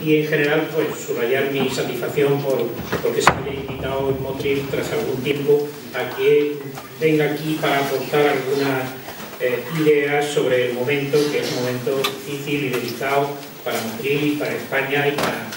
Y en general, pues subrayar mi satisfacción porque se me haya invitado en Motril tras algún tiempo a que venga aquí para aportar algunas ideas sobre el momento, que es un momento difícil y delicado para Motril, para España y para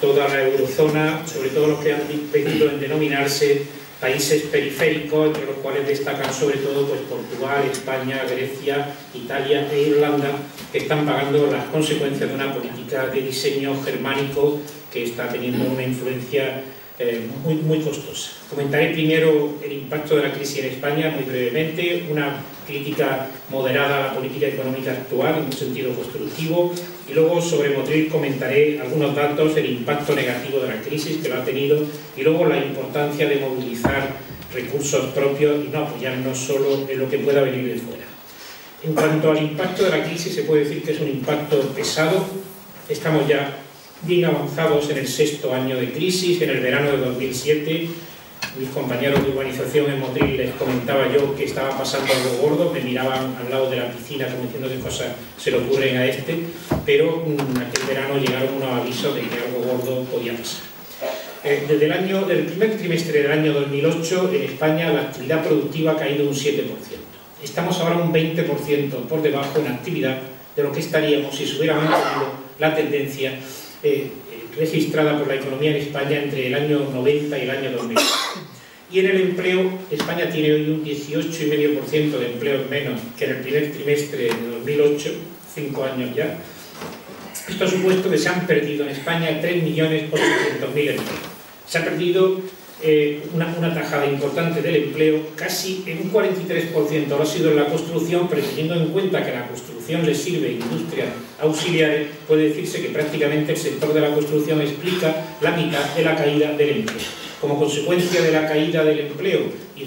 toda la eurozona, sobre todo los que han pedido en denominarse países periféricos, entre los cuales destacan sobre todo pues, Portugal, España, Grecia, Italia e Irlanda, que están pagando las consecuencias de una política de diseño germánico que está teniendo una influencia muy costosa. Comentaré primero el impacto de la crisis en España, muy brevemente, una crítica moderada a la política económica actual, en un sentido constructivo, y luego sobre Motril comentaré algunos datos, el impacto negativo de la crisis que lo ha tenido, y luego la importancia de movilizar recursos propios y no apoyarnos solo en lo que pueda venir de fuera. En cuanto al impacto de la crisis, se puede decir que es un impacto pesado. Estamos ya bien avanzados en el 6º año de crisis. En el verano de 2007, mis compañeros de urbanización en Motril les comentaba yo que estaba pasando algo gordo, me miraban al lado de la piscina como diciendo qué cosas se le ocurren a este, pero aquel verano llegaron unos avisos de que algo gordo podía pasar. Desde el primer trimestre del año 2008, en España la actividad productiva ha caído un 7%. Estamos ahora un 20% por debajo en actividad de lo que estaríamos si se hubiera mantenido la tendencia registrada por la economía en España entre el año 90 y el año 2000. Y en el empleo, España tiene hoy un 18,5% de empleos menos que en el primer trimestre de 2008, 5 años ya. Esto ha supuesto que se han perdido en España 3.800.000 empleos. Se ha perdido una tajada importante del empleo, casi en un 43% lo ha sido en la construcción, pero teniendo en cuenta que la construcción le sirve a industrias auxiliares, puede decirse que prácticamente el sector de la construcción explica la mitad de la caída del empleo. Como consecuencia de la caída del empleo y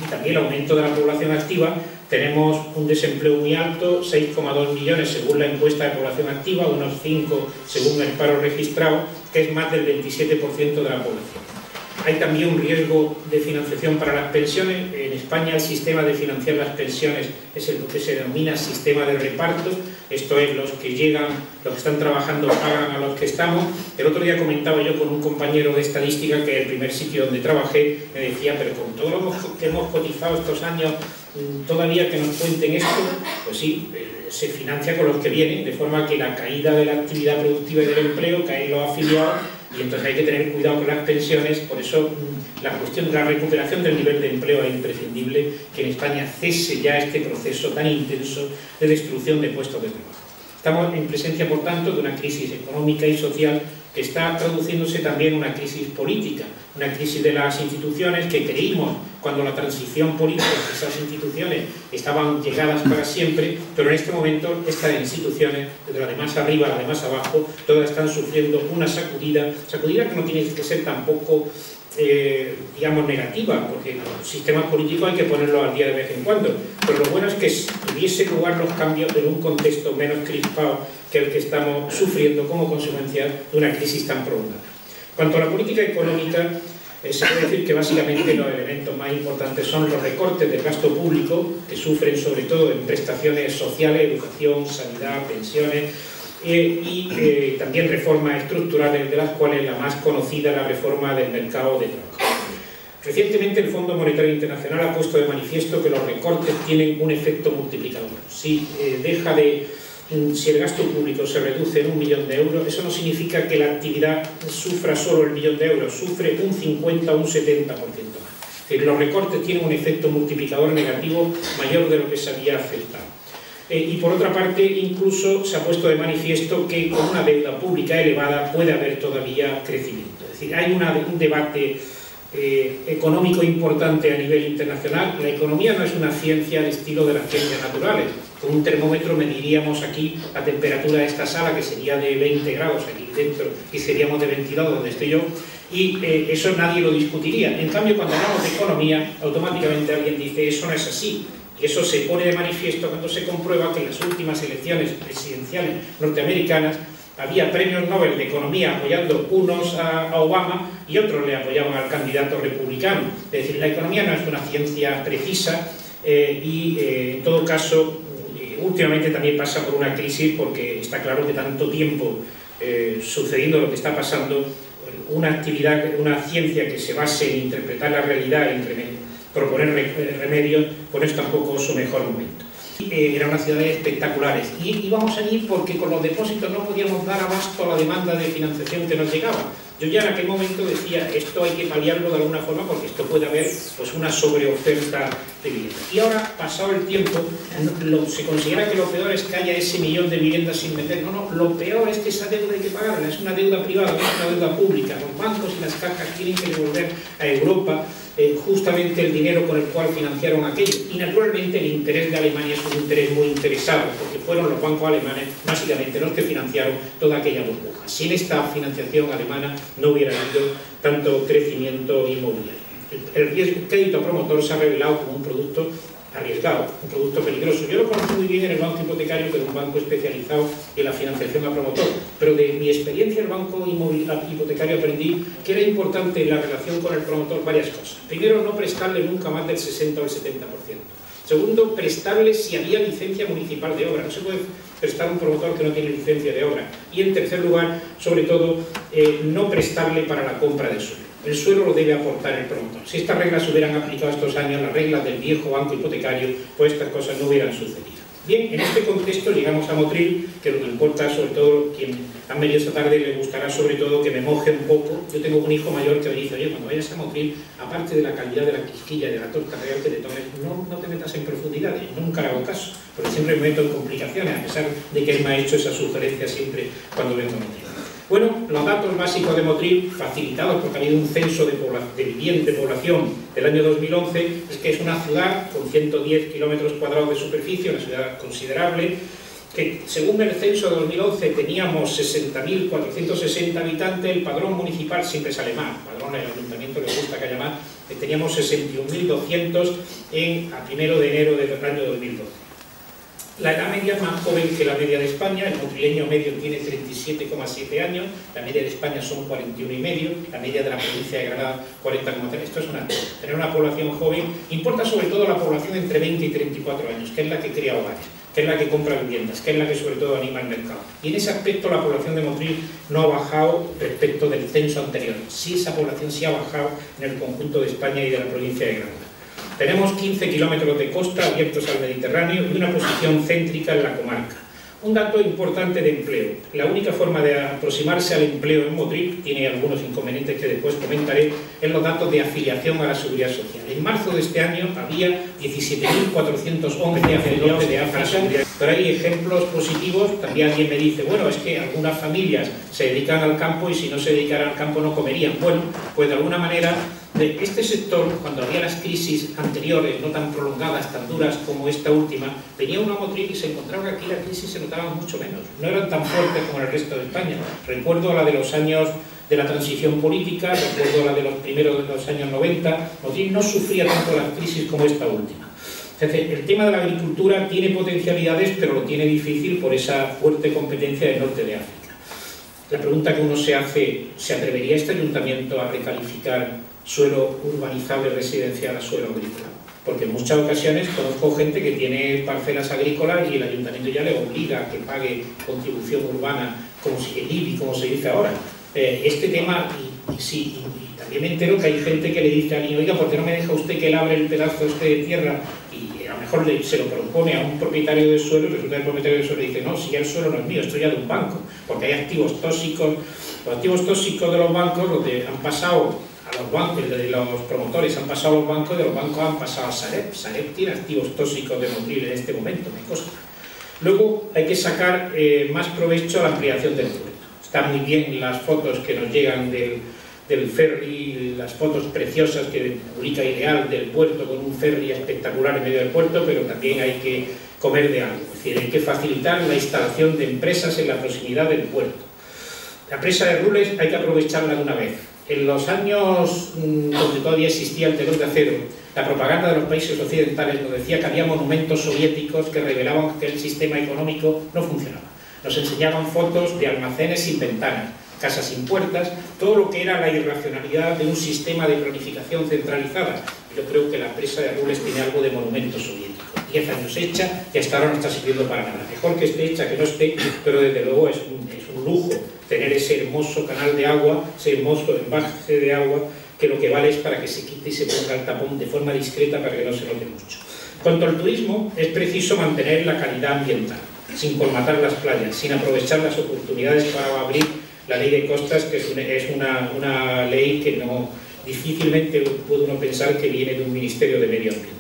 también el aumento de la población activa, tenemos un desempleo muy alto, 6,2 millones según la encuesta de población activa, unos 5 según el paro registrado, que es más del 27% de la población. Hay también un riesgo de financiación para las pensiones. En España el sistema de financiar las pensiones es lo que se denomina sistema de reparto. Esto es, los que llegan, los que están trabajando pagan a los que estamos. El otro día comentaba yo con un compañero de estadística que el primer sitio donde trabajé me decía, pero con todo lo que hemos cotizado estos años, todavía que nos cuenten esto, pues sí, se financia con los que vienen, de forma que la caída de la actividad productiva y del empleo caen los afiliados. Y entonces hay que tener cuidado con las pensiones, por eso la cuestión de la recuperación del nivel de empleo es imprescindible, que en España cese ya este proceso tan intenso de destrucción de puestos de trabajo. Estamos en presencia, por tanto, de una crisis económica y social que está traduciéndose también en una crisis política, una crisis de las instituciones que creímos cuando la transición política de esas instituciones estaban llegadas para siempre, pero en este momento estas instituciones, desde la de más arriba a la de más abajo, todas están sufriendo una sacudida que no tiene que ser tampoco digamos negativa, porque los sistemas políticos hay que ponerlos al día de vez en cuando, pero lo bueno es que tuviese lugar los cambios en un contexto menos crispado que el que estamos sufriendo como consecuencia de una crisis tan prolongada. Cuanto a la política económica, se puede decir que básicamente los elementos más importantes son los recortes del gasto público, que sufren sobre todo en prestaciones sociales, educación, sanidad, pensiones, y también reformas estructurales, de las cuales la más conocida es la reforma del mercado de trabajo. Recientemente el Fondo Monetario Internacional ha puesto de manifiesto que los recortes tienen un efecto multiplicador. Si el gasto público se reduce en 1 millón de euros, eso no significa que la actividad sufra solo el 1 millón de euros, sufre un 50 o un 70% más. Es decir, los recortes tienen un efecto multiplicador negativo mayor de lo que se había aceptado. Y por otra parte, incluso se ha puesto de manifiesto que con una deuda pública elevada puede haber todavía crecimiento. Es decir, hay un debate económico importante a nivel internacional. La economía no es una ciencia al estilo de las ciencias naturales. Con un termómetro mediríamos aquí la temperatura de esta sala, que sería de 20 grados aquí dentro, y seríamos de 22 donde estoy yo, y eso nadie lo discutiría. En cambio, cuando hablamos de economía, automáticamente alguien dice, eso no es así. Y eso se pone de manifiesto cuando se comprueba que en las últimas elecciones presidenciales norteamericanas había premios Nobel de Economía apoyando unos a Obama y otros le apoyaban al candidato republicano. Es decir, la economía no es una ciencia precisa y en todo caso últimamente también pasa por una crisis, porque está claro que tanto tiempo sucediendo lo que está pasando, una actividad, una ciencia que se base en interpretar la realidad, en proponer remedios, pues es tampoco su mejor momento. Eran unas ciudades espectaculares y íbamos allí porque con los depósitos no podíamos dar abasto a la demanda de financiación que nos llegaba. Yo ya en aquel momento decía, esto hay que paliarlo de alguna forma porque esto puede haber pues, una sobreoferta de viviendas. Y ahora, pasado el tiempo, se considera que lo peor es que haya ese millón de viviendas sin meter. No, lo peor es que esa deuda hay que pagarla, es una deuda privada, no es una deuda pública. Los bancos y las cajas tienen que devolver a Europa justamente el dinero con el cual financiaron aquello. Y naturalmente el interés de Alemania es un interés muy interesado, porque fueron los bancos alemanes básicamente los que financiaron toda aquella burbuja. Sin esta financiación alemana no hubiera habido tanto crecimiento inmobiliario. El crédito promotor se ha revelado como un producto arriesgado, un producto peligroso. Yo lo conozco muy bien en el banco hipotecario, que es un banco especializado en la financiación a promotor, pero de mi experiencia en el banco hipotecario aprendí que era importante en la relación con el promotor varias cosas. Primero, no prestarle nunca más del 60 o el 70%. Segundo, prestarle si había licencia municipal de obra. No se puede prestar a un promotor que no tiene licencia de obra. Y en tercer lugar, sobre todo, no prestarle para la compra del suelo. El suelo lo debe aportar el promotor. Si estas reglas se hubieran aplicado estos años, las reglas del viejo banco hipotecario, pues estas cosas no hubieran sucedido. Bien, en este contexto llegamos a Motril, que lo que importa, sobre todo, quien han venido esta tarde, le gustará sobre todo que me moje un poco. Yo tengo un hijo mayor que me dice, oye, cuando vayas a Motril, aparte de la calidad de la quisquilla y de la torta real que te tomes, no te metas en profundidades. Nunca le hago caso, porque siempre me meto en complicaciones, a pesar de que él me ha hecho esa sugerencia siempre cuando vengo a Motril. Bueno, los datos básicos de Motril, facilitados porque ha habido un censo de población del año 2011, es que es una ciudad con 110 kilómetros cuadrados de superficie, una ciudad considerable, que según el censo de 2011 teníamos 60.460 habitantes, el padrón municipal siempre sale más, el padrón del ayuntamiento le gusta que haya más, teníamos 61.200 a 1 de enero del año 2012. La edad media es más joven que la media de España, el motrileño medio tiene 37,7 años, la media de España son 41,5, la media de la provincia de Granada 40,3. Esto es tener una población joven. Importa sobre todo la población entre 20 y 34 años, que es la que crea hogares, que es la que compra viviendas, que es la que sobre todo anima el mercado. Y en ese aspecto la población de Motril no ha bajado respecto del censo anterior. Sí, esa población sí ha bajado en el conjunto de España y de la provincia de Granada. Tenemos 15 kilómetros de costa abiertos al Mediterráneo y una posición céntrica en la comarca. Un dato importante de empleo. La única forma de aproximarse al empleo en Motril, tiene algunos inconvenientes que después comentaré, es los datos de afiliación a la Seguridad Social. En marzo de este año había 17.411 afiliados de la Seguridad. Pero hay ejemplos positivos. También alguien me dice, bueno, es que algunas familias se dedican al campo y si no se dedicaran al campo no comerían. Bueno, pues de alguna manera de este sector, cuando había las crisis anteriores, no tan prolongadas, tan duras como esta última, venía una Motril y se encontraba que aquí la crisis se notaba mucho menos. No eran tan fuertes como en el resto de España. Recuerdo la de los años de la transición política, recuerdo la de los primeros de los años 90. Motril no sufría tanto las crisis como esta última. Entonces, el tema de la agricultura tiene potencialidades, pero lo tiene difícil por esa fuerte competencia del norte de África. La pregunta que uno se hace, ¿se atrevería este ayuntamiento a recalificar suelo urbanizable residencial a suelo agrícola? Porque en muchas ocasiones conozco gente que tiene parcelas agrícolas y el ayuntamiento ya le obliga a que pague contribución urbana, como si el IBI, como se dice ahora. Este tema, y también me entero que hay gente que le dice a alguien, oiga, ¿por qué no me deja usted que labre el pedazo este de tierra? Y a lo mejor se lo propone a un propietario de suelo y resulta que el propietario de suelo dice, no, si ya el suelo no es mío, esto ya de un banco, porque hay activos tóxicos. Los activos tóxicos de los bancos, donde han pasado a los bancos, de los promotores han pasado a los bancos, de los bancos han pasado a Sareb. Sareb tiene activos tóxicos de Motril en este momento, me consta. Luego hay que sacar más provecho a la ampliación del puerto. Están muy bien las fotos que nos llegan del ferry, las fotos preciosas que publica Ideal del puerto con un ferry espectacular en medio del puerto, pero también hay que comer de algo. Es decir, hay que facilitar la instalación de empresas en la proximidad del puerto. La presa de Rules hay que aprovecharla de una vez. En los años donde todavía existía el telón de acero, la propaganda de los países occidentales nos decía que había monumentos soviéticos que revelaban que el sistema económico no funcionaba. Nos enseñaban fotos de almacenes sin ventanas, casas sin puertas, todo lo que era la irracionalidad de un sistema de planificación centralizada. Yo creo que la presa de Rules tiene algo de monumento soviético. 10 años hecha y hasta ahora no está sirviendo para nada. Mejor que esté hecha que no esté, pero desde luego es un lujo tener ese hermoso canal de agua, ese hermoso embalse de agua, que lo que vale es para que se quite y se ponga el tapón de forma discreta para que no se note mucho. Cuanto al turismo, es preciso mantener la calidad ambiental, sin colmatar las playas, sin aprovechar las oportunidades para abrir la ley de costas, que es una ley que difícilmente puede uno pensar que viene de un Ministerio de Medio Ambiente.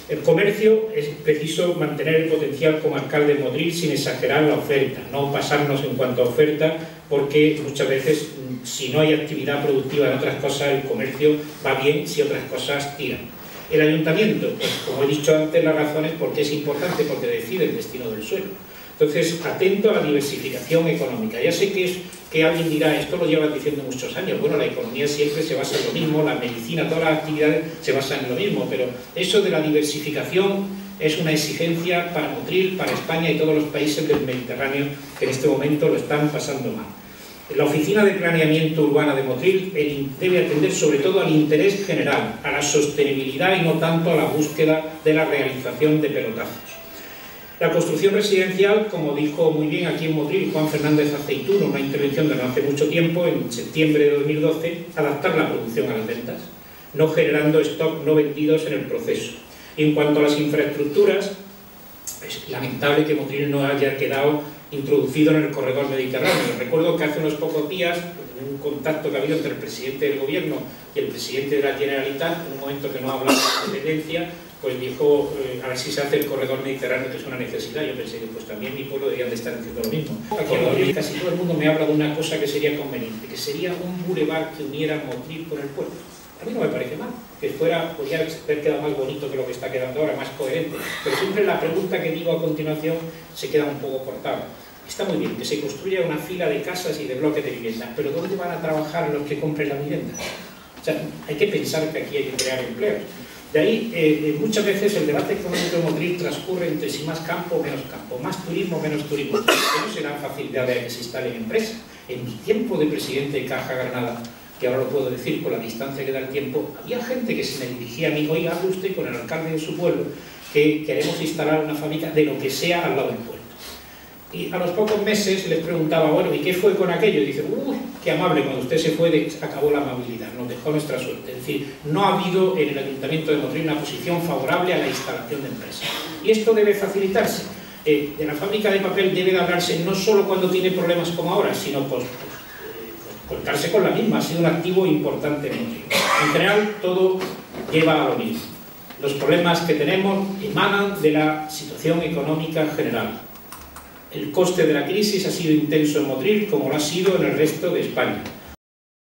El comercio, es preciso mantener el potencial comarcal de Motril sin exagerar la oferta, no pasarnos en cuanto a oferta, porque muchas veces, si no hay actividad productiva en otras cosas, el comercio va bien si otras cosas tiran. El ayuntamiento, pues, como he dicho antes, las razones porque es importante, porque decide el destino del suelo. Entonces, atento a la diversificación económica. Ya sé que alguien dirá, esto lo llevas diciendo muchos años. Bueno, la economía siempre se basa en lo mismo, la medicina, todas las actividades se basan en lo mismo, pero eso de la diversificación es una exigencia para Motril, para España y todos los países del Mediterráneo que en este momento lo están pasando mal. La Oficina de Planeamiento Urbana de Motril debe atender sobre todo al interés general, a la sostenibilidad y no tanto a la búsqueda de la realización de pelotazos. La construcción residencial, como dijo muy bien aquí en Motril Juan Fernández Aceituno, una intervención de no hace mucho tiempo, en septiembre de 2012, adaptar la producción a las ventas, no generando stock no vendidos en el proceso. Y en cuanto a las infraestructuras, es lamentable que Motril no haya quedado introducido en el corredor mediterráneo. Recuerdo que hace unos pocos días, en un contacto que ha habido entre el presidente del gobierno y el presidente de la Generalitat, en un momento que no hablaba de independencia, pues dijo, a ver si se hace el corredor mediterráneo, que es una necesidad. Yo pensé que pues también mi pueblo deberían de estar haciendo lo mismo. Aquí casi todo el mundo me habla de una cosa que sería conveniente, que sería un bulevar que uniera Motril con el puerto. A mí no me parece mal, que podría haber quedado más bonito que lo que está quedando ahora, más coherente, pero siempre la pregunta que digo a continuación se queda un poco cortada. Está muy bien que se construya una fila de casas y de bloques de viviendas, pero ¿dónde van a trabajar los que compren las viviendas? O sea, hay que pensar que aquí hay que crear empleos. De ahí, muchas veces el debate económico de Motril transcurre entre si más campo o menos campo, más turismo o menos turismo. Que no se dan facilidades de que se instalen empresas. En mi tiempo de presidente de Caja Granada, que ahora lo puedo decir con la distancia que da el tiempo, había gente que se me dirigía a mí, oiga, hable usted con el alcalde de su pueblo, que queremos instalar una fábrica de lo que sea al lado del puerto. Y a los pocos meses les preguntaba, bueno, ¿y qué fue con aquello? Y dice, uy, qué amable, cuando usted se fue, acabó la amabilidad, nos dejó nuestra suerte. Es decir, no ha habido en el Ayuntamiento de Motril una posición favorable a la instalación de empresas. Y esto debe facilitarse. De la fábrica de papel debe de hablarse no solo cuando tiene problemas como ahora, sino contarse con la misma. Ha sido un activo importante en Motril. En general, todo lleva a lo mismo. Los problemas que tenemos emanan de la situación económica general. El coste de la crisis ha sido intenso en Motril, como lo ha sido en el resto de España.